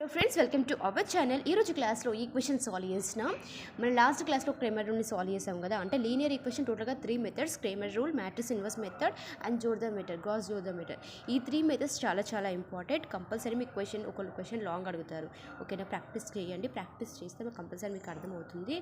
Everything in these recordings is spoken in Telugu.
Hello friends, welcome to our channel. ఈరోజు క్లాస్లో ఈక్వేషన్ సాల్వ్ చేసిన మనం లాస్ట్ క్లాస్లో క్రేమర్ రూల్ని సాల్వ్ చేసాం కదా. అంటే లీనియర్ ఈక్వేషన్ టోటల్గా 3 methods: Cramer rule, matrix inverse method and Jordan method, Gauss Jordan method. ఈ 3 మెథడ్స్ చాలా ఇంపార్టెంట్. కంపల్సరీ మీకు ఒకళ్ళు క్వశ్చన్ లాంగ్ అడుగుతారు. ఓకేనా, ప్రాక్టీస్ చేయండి. ప్రాక్టీస్ చేస్తే మీకు కంపల్సరీ మీకు అర్థమవుతుంది.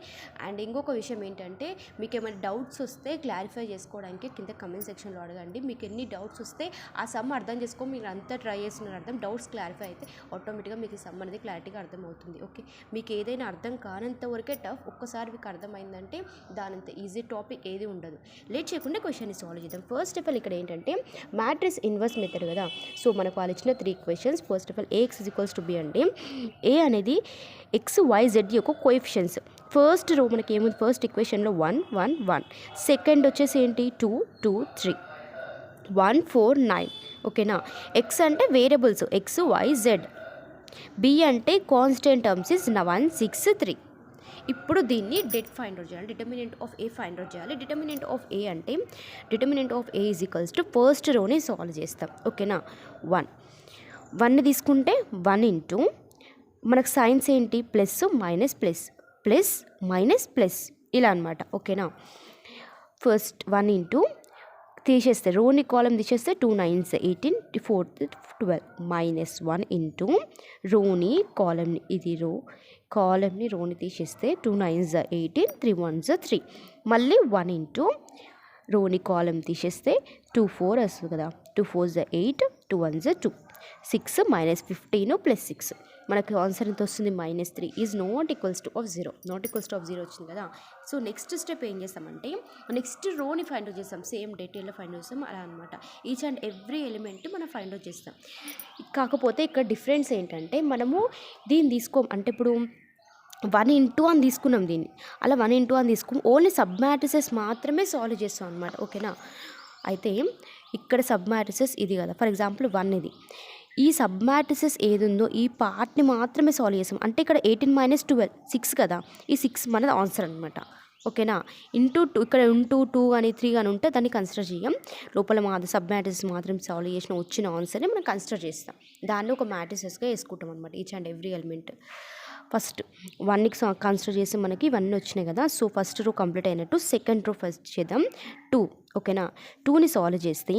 అండ్ ఇంకొక విషయం ఏంటంటే, మీకు ఏమైనా డౌట్స్ వస్తే క్లారిఫై చేసుకోవడానికి కింద కమెంట్ సెక్షన్లో అడగండి. మీకు ఎన్ని డౌట్స్ వస్తే ఆ సమ్ అర్థం చేసుకో, మీరు అంతా ట్రై చేస్తున్నారు అర్థం. డౌట్స్ క్లారిఫై అయితే ఆటోమేటిక్గా మీకు సమ్ అనేది క్లారిటీగా అర్థమవుతుంది. ఓకే, మీకు ఏదైనా అర్థం కానంత వరకే టఫ్. ఒక్కసారి మీకు అర్థమైందంటే దానంత ఈజీ టాపిక్ ఏది ఉండదు. లేట్ చేయకుండా క్వశ్చన్ని సాల్వ్ చేద్దాం. ఫస్ట్ ఆఫ్ ఆల్ ఇక్కడ ఏంటంటే మ్యాట్రిక్స్ ఇన్వర్స్ మెథడ్ కదా. సో మనకు వాళ్ళు ఇచ్చిన 3 equations. First of all AX = B అంటే ఏ అనేది XYZ యొక్క కోఎఫిషియన్స్. ఫస్ట్ రో మనకి ఏముంది, ఫస్ట్ ఈక్వేషన్లో 1 1 1, సెకండ్ వచ్చేసి ఏంటి 2 2 3 1 4 9. ఓకేనా, X అంటే వేరియబుల్స్ XYZ, B అంటే కాన్స్టెంట్ టర్మ్స్ ఇస్ 1 6 3. ఇప్పుడు దీన్ని ఫైండ్ అవుట్ చేయాలి. Determinant of A find out చేయాలి. డిటర్మినెంట్ ఆఫ్ A అంటే డిటర్మినెంట్ ఆఫ్ A = ఫస్ట్ రోని సాల్వ్ చేస్తాం. ఓకేనా, 1 తీసుకుంటే 1 ఇంటూ మనకు సైన్స్ ఏంటి, plus minus plus plus minus plus ఇలా అనమాట. ఓకేనా, ఫస్ట్ 1 ఇంటూ తీసేస్తే రోని కాలం తీసేస్తే 2 9s 18 4 12 -1 ఇంటూ రోని కాలంని, ఇది రో కాలంని రోని తీసేస్తే 2 9s 18 3 1s 3, మళ్ళీ 1 ఇంటూ రోని కాలం తీసేస్తే 2 4 వస్తుంది కదా, 2 4s 8 2 1s 2 6 -15 + 6. మనకు ఆన్సర్ ఎంత వస్తుంది, -3 is not equals to of 0. Not equals to of 0 వచ్చింది కదా. సో నెక్స్ట్ స్టెప్ ఏం చేస్తామంటే నెక్స్ట్ రోని ఫైండ్ అవుట్ చేస్తాం. సేమ్ డీటెయిల్లో ఫైండ్ అవుట్ చేస్తాం అలా అనమాట. ఈచ్ అండ్ ఎవ్రీ ఎలిమెంట్ మనం ఫైండ్ అవుట్ చేస్తాం. కాకపోతే ఇక్కడ డిఫరెన్స్ ఏంటంటే మనము దీన్ని తీసుకోం. అంటే ఇప్పుడు 1 ఇంటూ అని తీసుకున్నాం దీన్ని, అలా 1 ఇంటూ అని తీసుకుని ఓన్లీ సబ్ మ్యాట్రిసెస్ మాత్రమే సాల్వ్ చేస్తాం అనమాట. ఓకేనా, అయితే ఇక్కడ సబ్ మ్యాట్రిసెస్ ఇది కదా, ఫర్ ఎగ్జాంపుల్ 1 ఇది. ఈ సబ్ మ్యాట్రిసెస్ ఏది ఉందో ఈ పార్ట్ని మాత్రమే సాల్వ్ చేస్తాం. అంటే ఇక్కడ 18 - 12 6 కదా, ఈ 6 మన ఆన్సర్ అనమాట. ఓకేనా, ఇంటూ 2 ఇక్కడ ఇంటూ 2 అని 3 అని ఉంటే దాన్ని కన్సిడర్ చేయం. లోపల సబ్ మ్యాట్రిసెస్ మాత్రం సాల్వ్ చేసిన వచ్చిన ఆన్సర్ని మనం కన్సిడర్ చేస్తాం. దాన్ని ఒక మ్యాట్రిసెస్గా వేసుకుంటాం అనమాట, each and every element. First 1కి కన్సిడర్ చేసి మనకి ఇవన్నీ వచ్చినాయి కదా. సో ఫస్ట్ రో కంప్లీట్ అయినట్టు. సెకండ్ రో ఫస్ట్ చేద్దాం 2. ఓకేనా, 2ని సాల్వ్ చేస్తే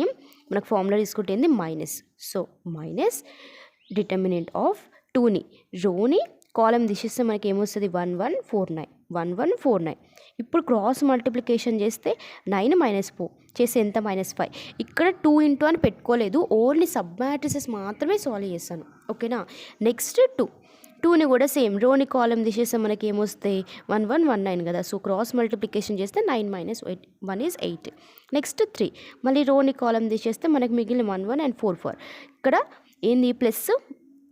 మనకు ఫార్ములా తీసుకుంటే ఏంది minus. So minus determinant of 2ని రోని కాలం తీసేస్తే మనకి ఏమొస్తుంది 1 1 4 9 1 1 4 9. ఇప్పుడు క్రాస్ మల్టిప్లికేషన్ చేస్తే 9 - 4 చేస్తే ఎంత, -5. ఇక్కడ 2 ఇంటూ అని పెట్టుకోలేదు, ఓన్లీ సబ్ మ్యాట్రిసెస్ మాత్రమే సాల్వ్ చేస్తాను. ఓకేనా, నెక్స్ట్ 2ని కూడా సేమ్ రోని కాలం తీసేస్తే మనకి ఏమొస్తాయి 1 1 1 9 కదా. సో క్రాస్ మల్టిప్లికేషన్ చేస్తే 9 - 1 is 8. నెక్స్ట్ 3 మళ్ళీ రోని కాలం తీసేస్తే మనకి మిగిలిన 1 1 and 4 4. ఇక్కడ ఏంది ప్లస్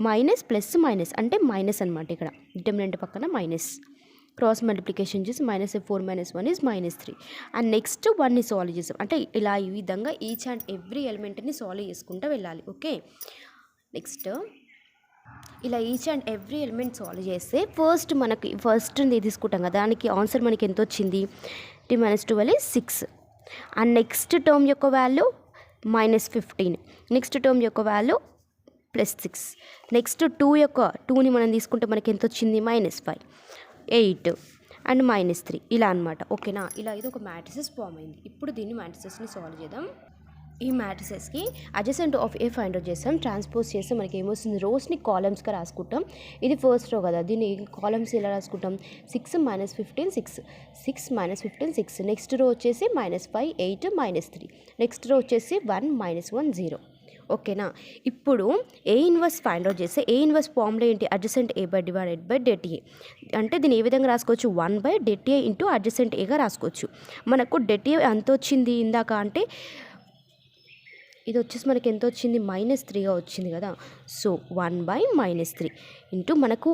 మైనస్ ప్లస్ మైనస్ అంటే మైనస్ అనమాట. ఇక్కడ డిటర్మినెంట్ పక్కన మైనస్, క్రాస్ మల్టిప్లికేషన్ చేసి -4 - 1 is -3. అండ్ నెక్స్ట్ 1ని సాల్వ్ చేస్తాం. అంటే ఇలా ఈ విధంగా ఈచ్ అండ్ ఎవ్రీ ఎలిమెంట్ని సాల్వ్ చేసుకుంటూ వెళ్ళాలి. ఓకే, నెక్స్ట్ ఇలా each and every element solve చేస్తే ఫస్ట్ తీసుకుంటాం కదా, దానికి ఆన్సర్ మనకి ఎంత వచ్చింది, t - 12 is 6. And next term యొక్క వాల్యూ -15, నెక్స్ట్ టర్మ్ యొక్క వాల్యూ +6. నెక్స్ట్ 2ని మనం తీసుకుంటే మనకి ఎంత వచ్చింది -5 8 అండ్ -3 ఇలా అనమాట. ఓకేనా, ఇలా ఇది ఒక మ్యాట్రిసెస్ ఫామ్ అయింది. ఇప్పుడు దీన్ని మ్యాట్రిసెస్ని సాల్వ్ చేద్దాం. ఈ మ్యాట్రిసెస్కి adjacent of A find out చేస్తాం. ట్రాన్స్పోజ్ చేస్తే మనకి ఏమొస్తుంది, రోస్ని కాలమ్స్గా రాసుకుంటాం. ఇది ఫస్ట్ రో కదా, దీన్ని కాలమ్స్ ఎలా రాసుకుంటాం, 6 - 15 6 6 - 15 6. నెక్స్ట్ రో వచ్చేసి -5 8 -3. నెక్స్ట్ రో వచ్చేసి 1 -1 0. ఓకేనా, ఇప్పుడు A ఇన్వర్స్ ఫైండ్ అవుట్ చేస్తే A ఇన్వర్స్ ఫార్ములా ఏంటి, అడ్జసెంట్ A /det A. అంటే దీన్ని ఏ విధంగా రాసుకోవచ్చు, 1/det A ఇంటూ అడ్జసెంట్ Aగా రాసుకోవచ్చు. మనకు det A ఎంత వచ్చింది ఇందాక అంటే ఇది వచ్చేసి మనకి ఎంత వచ్చింది, -3గా వచ్చింది కదా. సో 1/-3 ఇంటూ మనకు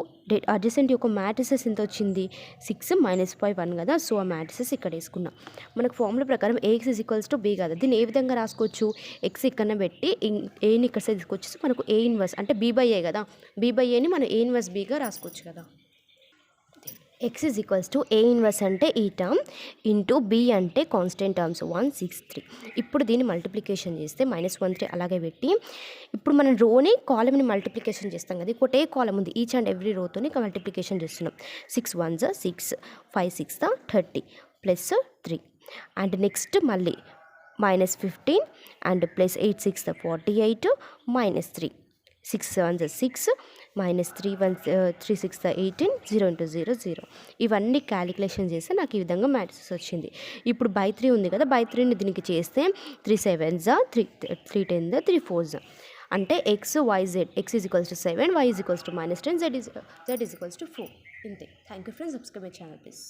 అడ్జసెంట్ యొక్క మ్యాట్రిసెస్ ఎంత వచ్చింది 6 -5 1 కదా. సో ఆ మ్యాట్రిసెస్ ఇక్కడ వేసుకున్నాం. మనకు ఫార్ములా ప్రకారం AX = B కదా. దీన్ని ఏ విధంగా రాసుకోవచ్చు, X ఇక్కడ పెట్టి Aని ఇక్కడ తీసుకొచ్చేసి మనకు A ఇన్వర్స్ అంటే B/A కదా, B/Aని మనం A ఇన్వర్స్ Bగా రాసుకోవచ్చు కదా. X is equals to A inverse అంటే ఈ టర్మ్ ఇంటూ బి అంటే కాన్స్టెంట్ టర్మ్స్ 163. ఇప్పుడు దీన్ని మల్టిప్లికేషన్ చేస్తే -13 అలాగే పెట్టి ఇప్పుడు మనం రోని కాలమ్ని మల్టిప్లికేషన్ చేస్తాం కదా, ఒకటే కాలం ఉంది, ఈచ్ అండ్ ఎవ్రీ రోతోని మల్టిప్లికేషన్ చేస్తున్నాం. 6 1s 6, 5 6 30 ప్లస్ 3 అండ్ నెక్స్ట్ మళ్ళీ -15 అండ్ ప్లస్ 8 6 48 -3 6 7s 6 -3 1 3 6 18 0 into 0 0. ఇవన్నీ క్యాలిక్యులేషన్ చేస్తే నాకు ఈ విధంగా మ్యాట్రిక్స్ వచ్చింది. ఇప్పుడు బై 3 ఉంది కదా, బై 3ని దీనికి చేస్తే 3 7s 3 3 10 3 4s అంటే x y z, x is equals to 7, y is equals to -10, z is equals to 4. ఇంతే. Thank you friends. Subscribe my channel please.